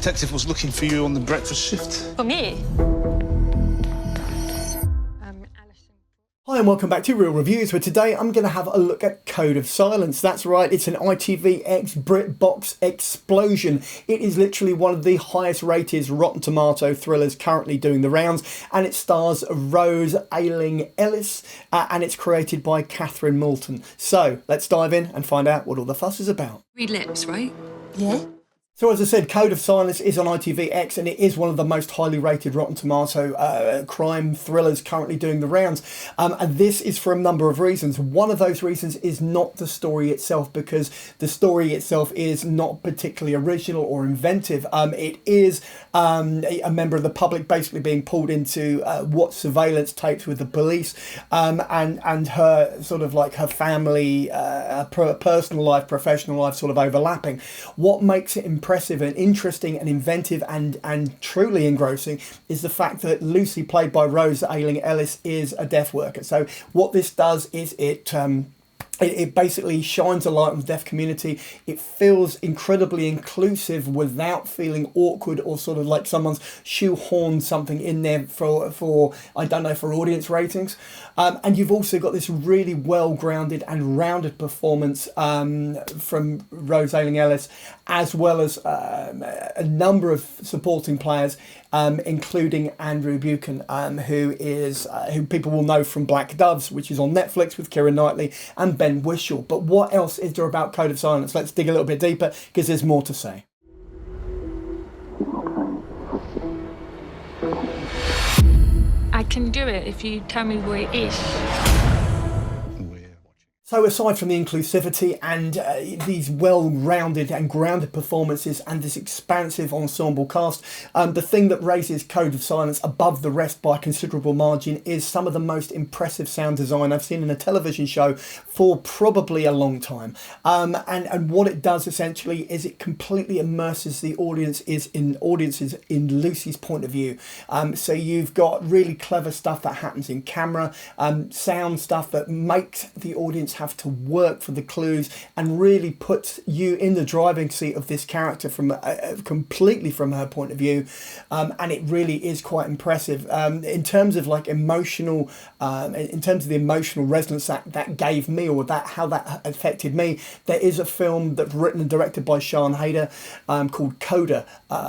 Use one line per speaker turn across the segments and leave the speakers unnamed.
detective was looking for you on the breakfast shift.
For me?
Hi and welcome back to Real Reviews, where today I'm going to have a look at Code of Silence. That's right, it's an ITVX BritBox explosion. It is literally one of the highest rated Rotten Tomato thrillers currently doing the rounds, and it stars Rose Ayling-Ellis, and it's created by Moulton. So let's dive in and find out what all the fuss is about.
Read lips, right?
Yeah.
So as I said, Code of Silence is on ITVX, and it is one of the most highly rated Rotten Tomato crime thrillers currently doing the rounds. And this is for a number of reasons. One of those reasons is not the story itself, because the story itself is not particularly original or inventive. It is a member of the public basically being pulled into what surveillance tapes with the police, and her sort of like her family, personal life, professional life sort of overlapping. What makes it impressive and interesting and inventive and truly engrossing is the fact that Lucy, played by Rose Ayling-Ellis, is a deaf worker. So what this does is it basically shines a light on the deaf community. It feels incredibly inclusive without feeling awkward or sort of like someone's shoehorned something in there for I don't know, for audience ratings. And you've also got this really well-grounded and rounded performance from Rose Ayling-Ellis, as well as a number of supporting players, including Andrew Buchan, who people will know from Black Doves, which is on Netflix with Kieron Knightley and Ben Whishaw. But what else is there about Code of Silence? Let's dig a little bit deeper, because there's more to say.
I can do it if you tell me where it is.
So aside from the inclusivity and these well-rounded and grounded performances and this expansive ensemble cast, the thing that raises Code of Silence above the rest by a considerable margin is some of the most impressive sound design I've seen in a television show for probably a long time. And what it does essentially is it completely immerses the audiences in Lucy's point of view. So you've got really clever stuff that happens in camera, sound stuff that makes the audience have to work for the clues and really puts you in the driving seat of this character from completely from her point of view, and it really is quite impressive in terms of like emotional, in terms of the emotional resonance that gave me, or how that affected me. There is a film that's written and directed by Sian Heder called Coda,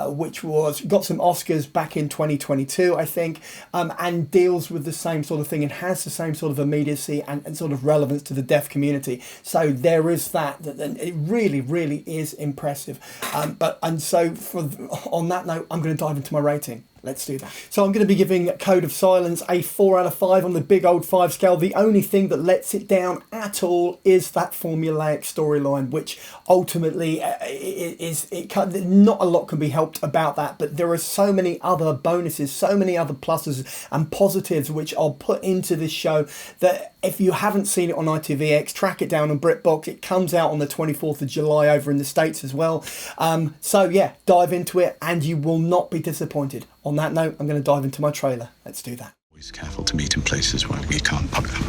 which got some Oscars back in 2022, I think, and deals with the same sort of thing and has the same sort of immediacy and sort of relevance to the deaf community. So there is that it really, really is impressive. So on that note, I'm going to dive into my rating. Let's do that. So I'm going to be giving Code of Silence a 4 out of 5 on the big old 5 scale. The only thing that lets it down at all is that formulaic storyline, which ultimately not a lot can be helped about that, but there are so many other bonuses, so many other pluses and positives which are put into this show that if you haven't seen it on ITVX, track it down on BritBox. It comes out on the 24th of July over in the States as well. So yeah, dive into it and you will not be disappointed. On that note, I'm going to dive into my trailer. Let's do that.
Always careful to meet in places where we can't put them.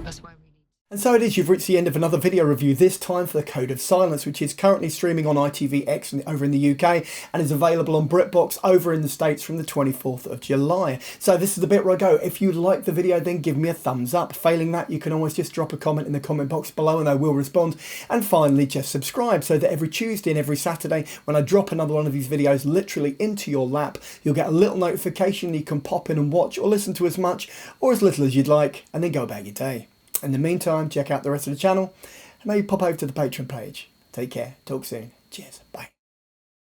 That's why we need.
And so it is, you've reached the end of another video review, this time for the Code of Silence, which is currently streaming on ITVX over in the UK and is available on BritBox over in the States from the 24th of July. So this is the bit where I go, if you like the video, then give me a thumbs up. Failing that, you can always just drop a comment in the comment box below and I will respond. And finally, just subscribe so that every Tuesday and every Saturday, when I drop another one of these videos literally into your lap, you'll get a little notification. You can pop in and watch or listen to as much or as little as you'd like, and then go about your day. In the meantime, check out the rest of the channel and maybe pop over to the Patreon page. Take care. Talk soon. Cheers. Bye.